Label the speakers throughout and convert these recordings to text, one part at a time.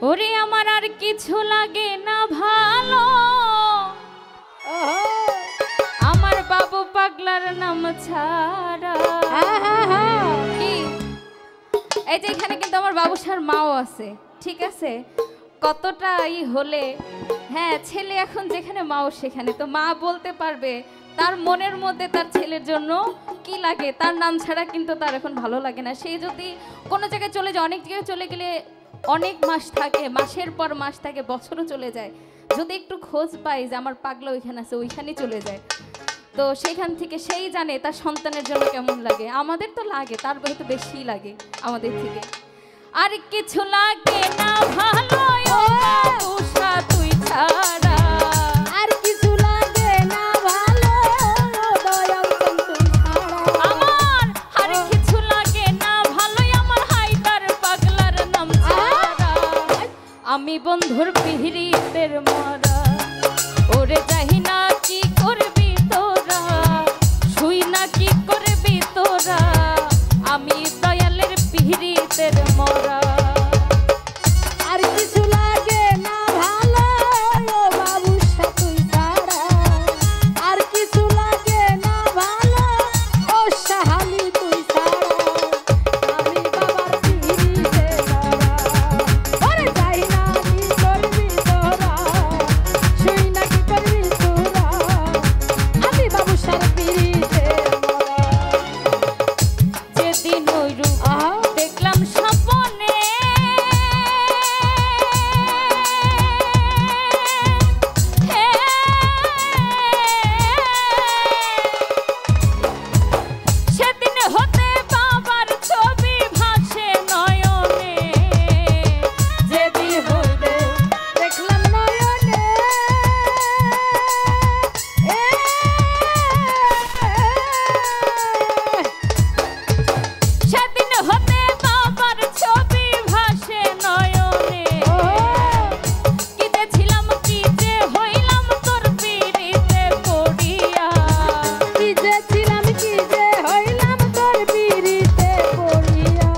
Speaker 1: ওরে আমার আর কিছু লাগে না ভালো, আমার বাবু পাগলার নাম ছাড়া। কি এই যে এখানে কিন্তু আমার বাবুসার মাও আছে, ঠিক আছে? কতটা হলে হ্যাঁ, ছেলে এখন যেখানে মাও সেখানে, তো মা বলতে পারবে তার মনের মধ্যে তার ছেলের জন্য কি লাগে। তার নাম ছাড়া কিন্তু তার এখন ভালো লাগে না। সেই যদি কোনো জায়গায় চলে যায়, অনেক জায়গায় চলে গেলে অনেক মাস থাকে, মাসের পর মাস থাকে, বছরও চলে যায়, যদি একটু খোঁজ পাই যে আমার পাগলা ওইখানে আছে, ওইখানেই চলে যায়। তো সেইখান থেকে সেই জানে তার সন্তানের জন্য কেমন লাগে। আমাদের তো লাগে, তার হয়তো বেশি লাগে আমাদের থেকে। আর কিছু লাগে না ভালো উষা তুই ছাড়া,
Speaker 2: আর কিছু লাগে না ভালো দয়াল তুই ছাড়া।
Speaker 1: আমার আর কিছু লাগে না ভালো, আমার হায়দার পাগলার নাম ছাড়া। আমি বন্ধুর পিহিরিতের মরা, ওরে যাই না কি করবি তোরা, শুই না কি করবি তোরা, আমি দয়ালের পিহিরিতের মরা।
Speaker 2: আর কিছু লাগে না ভালো বাবুসা তুই ছাড়া, আর কিছু লাগে না ভালো ও সাহালি তুই ছাড়া। আমি বাবার পিরিতে ধরা, ওরে যাই না কি করবি তোরা, শুই না কি করবি তোরা, আমি বাবুসার পিরিতে মরা।
Speaker 1: যেদিন ওই রূপ দেখলাম স্বপ্নে, সেদিন হতে বাবার ছবি ভাসে নয়নে।
Speaker 2: যেদিন হইতে দেখলাম নয়নে,
Speaker 1: সেদিন হতে বাবার ছবি ভাসে নয়নে। কি যে ছিলাম কি যে হইলাম তোর পিরিতে পড়িয়া,
Speaker 2: কি যে ছিলাম কি যে হইলাম তোর পিরিতে পড়িয়া।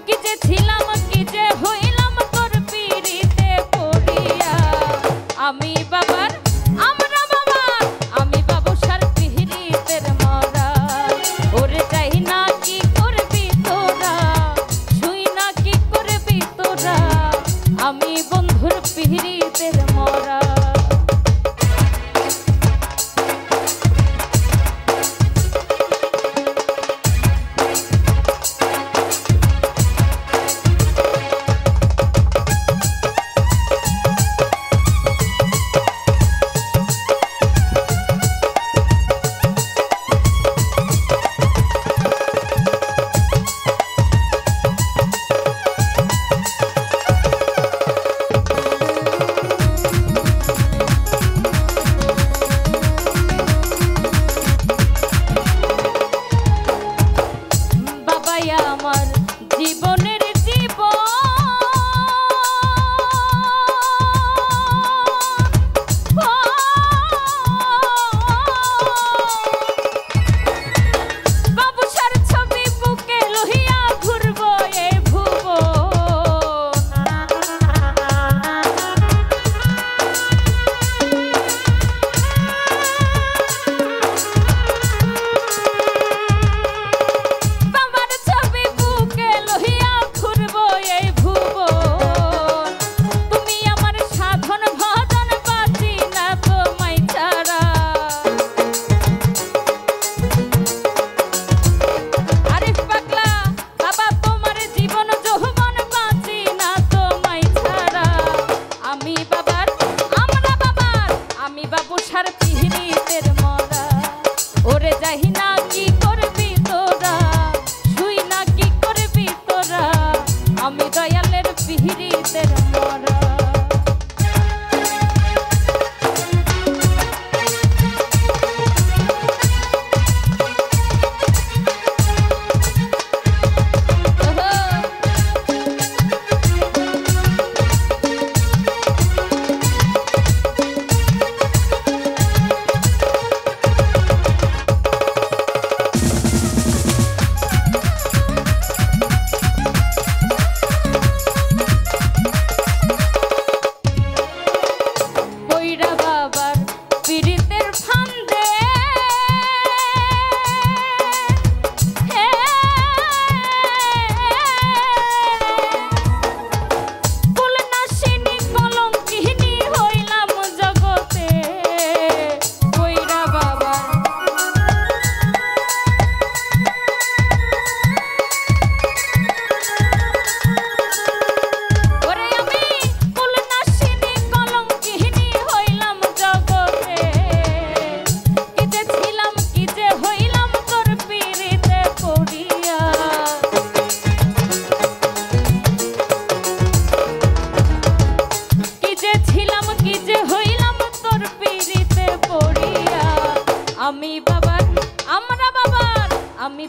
Speaker 1: কি যে ছিলাম কি যে হইলাম তোর পিরিতে পড়িয়া। আমি বাবার আমরা বাবার আমি বাবুসার পিরিতের মরা, ওরে যাই না কি করবি তোরা, শুই না কি করবি তোরা, আমি বন্ধুর পিরিতের মরা। বাবাই আমার জীবনের জীবন, বাবুসার ছবি বুকে লহিয়া ঘুরবো এ ভুবন। বাবার ছবি বুকে লহিয়া ঘুরবো এই ভুবন। তুমি আমার সাধন ভজন বাঁচি না তোমায় ছাড়া। আরিফ পাগলা বাবা তোমার জীবন যৌবন বাঁচি না তোমায় ছাড়া। আমি বাবার আমরা বাবার আমি বাবুসার পিরিতের মরা, ওরে যাই না কি করবি তোরা, শুই না কি করবি তোরা, আমি দয়ালের পিরিতের মরা।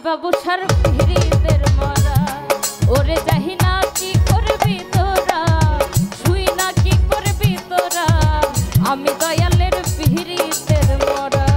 Speaker 1: বাবুসার পিরিতের মরা ওরে যাহি না কি করবি তোরা শুই না কি করবি তোরা আমি দয়ালের পিরিতের মরা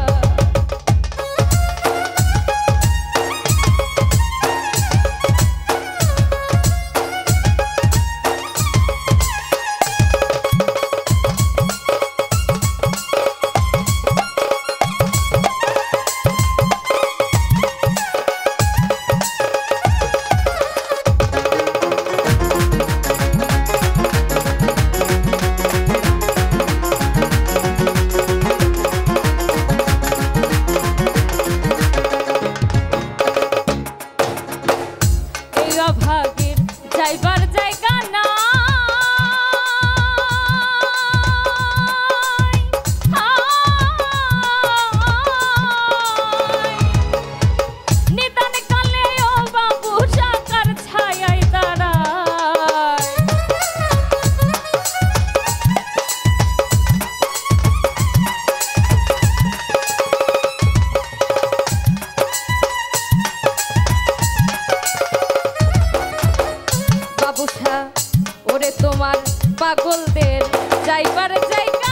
Speaker 1: ভাগের যাইবার জায়গা না নিদান কালে ও বাবু সাকার ছায়ায় দাঁড়ায় বাবুসা ওরে তোমার পাগলদের যাইবার জায়গা